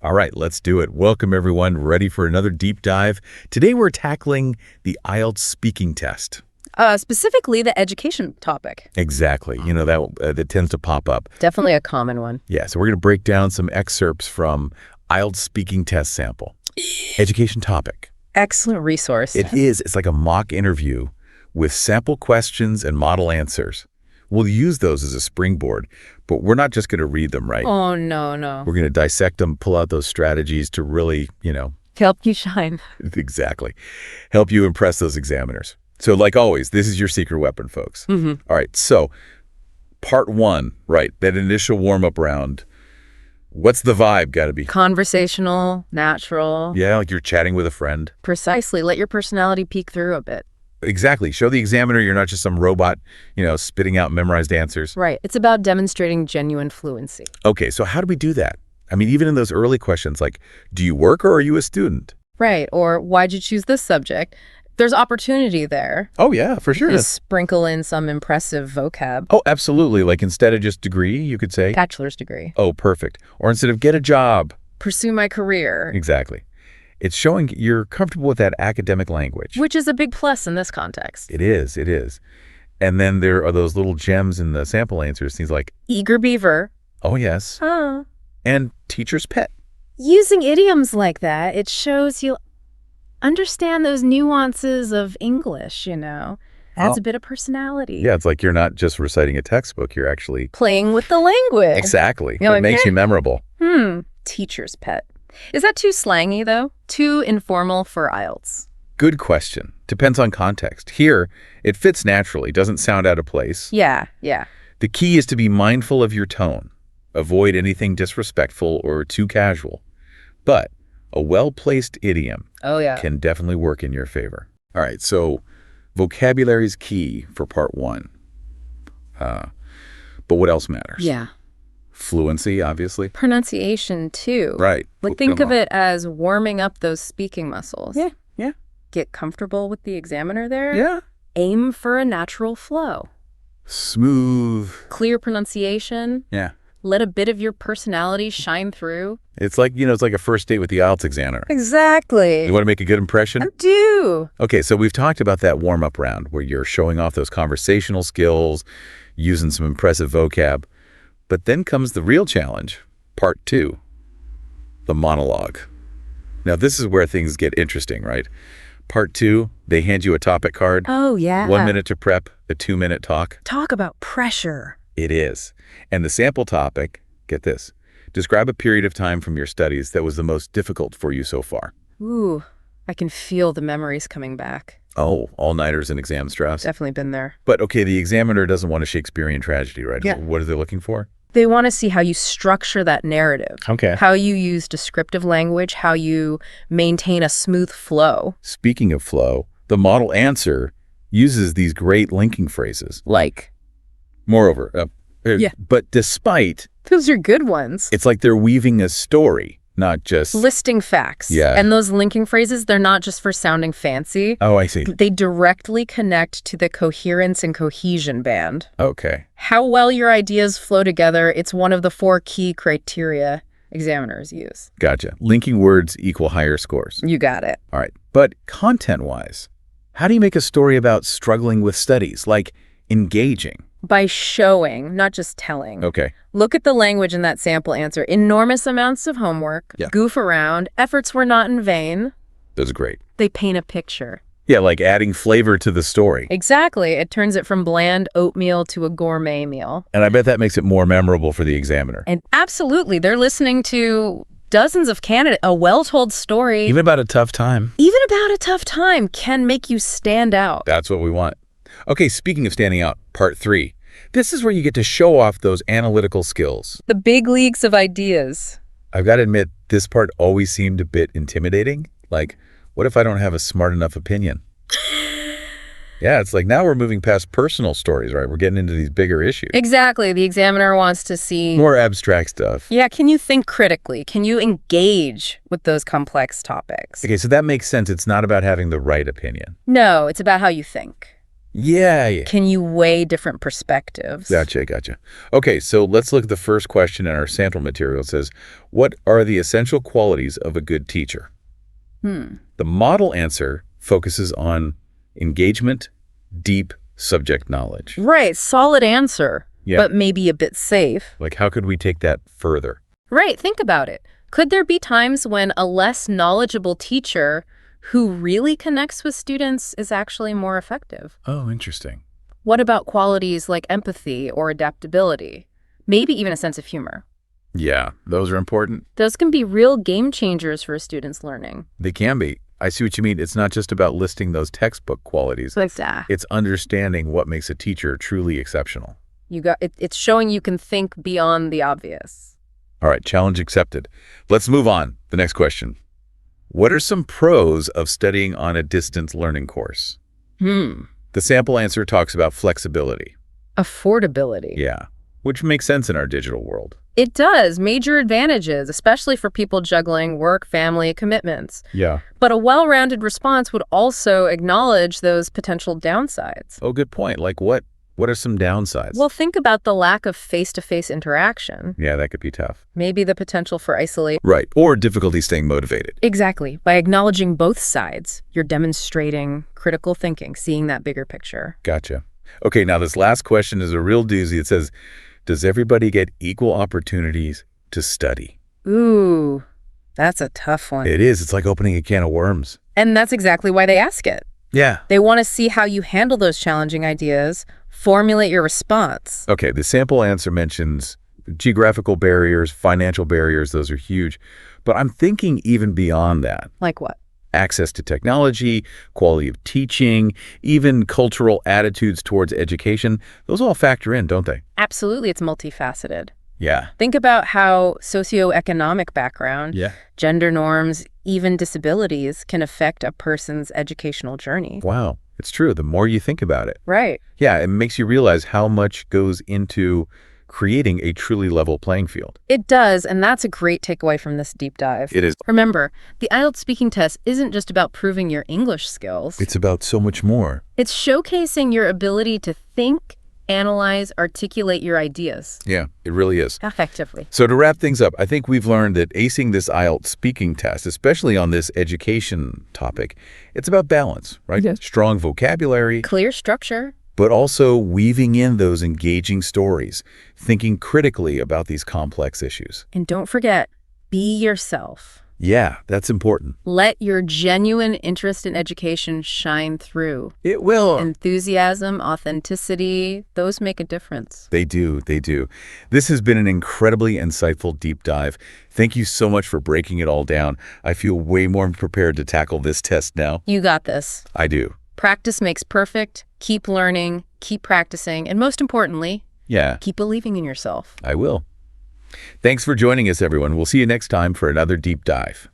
All right, let's do it. Welcome, everyone. Ready for another deep dive? Today, we're tackling the IELTS speaking test. Specifically the education topic. Exactly. You know, that tends to pop up. Definitely a common one. Yeah, so we're going to break down some excerpts from IELTS speaking test sample. Education topic. Excellent resource. It is. It's like a mock interview with sample questions and model answers. We'll use those as a springboard, but we're not just going to read them, right? Oh, no. We're going to dissect them, pull out those strategies to really, Help you shine. exactly, help you impress those examiners. So like always, this is your secret weapon, folks. Mm-hmm. All right, so part one, right, that initial warm-up round, what's the vibe got to be? Conversational, natural. Yeah, like you're chatting with a friend. Precisely. Let your personality peek through a bit. Exactly. Show the examiner you're not just some robot, spitting out memorized answers. Right. It's about demonstrating genuine fluency. Okay, so how do we do that? I mean, even in those early questions, like, do you work or are you a student? Right. Or why'd you choose this subject? There's opportunity there. Oh, yeah, for sure. To sprinkle in some impressive vocab. Oh, absolutely. Like instead of just degree, you could say. Bachelor's degree. Oh, perfect. Or instead of get a job. Pursue my career. Exactly. It's showing you're comfortable with that academic language. Which is a big plus in this context. It is. And then there are those little gems in the sample answers. Things like, Eager beaver. oh, yes. Huh. And teacher's pet. Using idioms like that, it shows you understand those nuances of English, Adds a bit of personality. Yeah, it's like you're not just reciting a textbook. You're actually playing with the language. Exactly. You're It makes you memorable. Teacher's pet. Is that too slangy, though? Too informal for IELTS? Good question. Depends on context. Here, it fits naturally, doesn't sound out of place. Yeah. The key is to be mindful of your tone. Avoid anything disrespectful or too casual. But a well-placed idiom can definitely work in your favor. All right, so vocabulary is key for part one. But what else matters? Yeah. Fluency, obviously. Pronunciation, too. Right. Like, think of it as warming up those speaking muscles. Yeah. Get comfortable with the examiner there. Yeah. Aim for a natural flow. Smooth. Clear pronunciation. Yeah. Let a bit of your personality shine through. It's like, it's like a first date with the IELTS examiner. Exactly. You want to make a good impression? I do. Okay, so we've talked about that warm-up round where you're showing off those conversational skills, using some impressive vocab. But then comes the real challenge, part two, the monologue. Now, this is where things get interesting, right? Part two, they hand you a topic card. Oh, yeah. 1 minute to prep, a 2-minute talk. Talk about pressure. It is. And the sample topic, get this, describe a period of time from your studies that was the most difficult for you so far. Ooh, I can feel the memories coming back. Oh, all-nighters and exam stress. Definitely been there. But, okay, the examiner doesn't want a Shakespearean tragedy, right? Yeah. What are they looking for? They want to see how you structure that narrative. Okay. How you use descriptive language, how you maintain a smooth flow. Speaking of flow, the model answer uses these great linking phrases. Like? Moreover, Yeah. But despite, Those are good ones. it's like they're weaving a story, not just... Listing facts. Yeah. And those linking phrases, they're not just for sounding fancy. Oh, I see. They directly connect to the coherence and cohesion band. Okay. How well your ideas flow together, it's one of the 4 key criteria examiners use. Gotcha. Linking words equal higher scores. You got it. All right. But content-wise, how do you make a story about struggling with studies, like engaging? By showing, not just telling. Okay. Look at the language in that sample answer. Enormous amounts of homework, Yeah. goof around, efforts were not in vain. That's great. They paint a picture. Yeah, like adding flavor to the story. Exactly. It turns it from bland oatmeal to a gourmet meal. And I bet that makes it more memorable for the examiner. And absolutely, they're listening to dozens of candidates. A well-told story, Even about a tough time. even about a tough time, can make you stand out. That's what we want. Okay, speaking of standing out, part 3. This is where you get to show off those analytical skills. The big leagues of ideas. I've got to admit, this part always seemed a bit intimidating. Like, what if I don't have a smart enough opinion? Yeah, it's like now we're moving past personal stories, right? We're getting into these bigger issues. Exactly. The examiner wants to see... More abstract stuff. Yeah, can you think critically? Can you engage with those complex topics? Okay, so that makes sense. It's not about having the right opinion. No, it's about how you think. Yeah. Can you weigh different perspectives? Gotcha. Okay, so let's look at the first question in our sample material. It says, what are the essential qualities of a good teacher? The model answer focuses on engagement, deep subject knowledge. Right, solid answer, Yeah. but maybe a bit safe. Like, how could we take that further? Right, think about it. Could there be times when a less knowledgeable teacher who really connects with students is actually more effective? Oh, interesting. What about qualities like empathy or adaptability? Maybe even a sense of humor. Yeah, those are important. Those can be real game changers for a student's learning. They can be. I see what you mean. It's not just about listing those textbook qualities. Like that. It's understanding what makes a teacher truly exceptional. It's showing you can think beyond the obvious. All right, challenge accepted. Let's move on. The next question. What are some pros of studying on a distance learning course? The sample answer talks about flexibility. Affordability. Yeah, which makes sense in our digital world. It does. Major advantages, especially for people juggling work, family, commitments. Yeah. But a well-rounded response would also acknowledge those potential downsides. Oh, good point. Like what? What are some downsides? Well, think about the lack of face-to-face interaction. Yeah, that could be tough. Maybe the potential for isolation. Right, or difficulty staying motivated. Exactly. By acknowledging both sides, you're demonstrating critical thinking, seeing that bigger picture. Gotcha. Okay, now this last question is a real doozy. It says, does everybody get equal opportunities to study? Ooh, that's a tough one. It is. It's like opening a can of worms. And that's exactly why they ask it. Yeah. They want to see how you handle those challenging ideas, formulate your response. Okay, the sample answer mentions geographical barriers, financial barriers. Those are huge. But I'm thinking even beyond that. Like what? Access to technology, quality of teaching, even cultural attitudes towards education. Those all factor in, don't they? Absolutely, it's multifaceted. Yeah. Think about how socioeconomic background, gender norms, even disabilities can affect a person's educational journey. Wow. It's true. The more you think about it. Right. Yeah, it makes you realize how much goes into creating a truly level playing field. It does, and that's a great takeaway from this deep dive. It is. Remember, the IELTS speaking test isn't just about proving your English skills. It's about so much more. It's showcasing your ability to think, analyze, articulate your ideas. Yeah, it really is. Effectively. So to wrap things up, I think we've learned that acing this IELTS speaking test, especially on this education topic, it's about balance, right? Yes. Strong vocabulary. Clear structure. But also weaving in those engaging stories, thinking critically about these complex issues. And don't forget, be yourself. Yeah, that's important. Let your genuine interest in education shine through. It will. Enthusiasm, authenticity, those make a difference. They do. This has been an incredibly insightful deep dive. Thank you so much for breaking it all down. I feel way more prepared to tackle this test now. You got this. I do. Practice makes perfect. Keep learning, keep practicing, and most importantly, keep believing in yourself. I will. Thanks for joining us, everyone. We'll see you next time for another deep dive.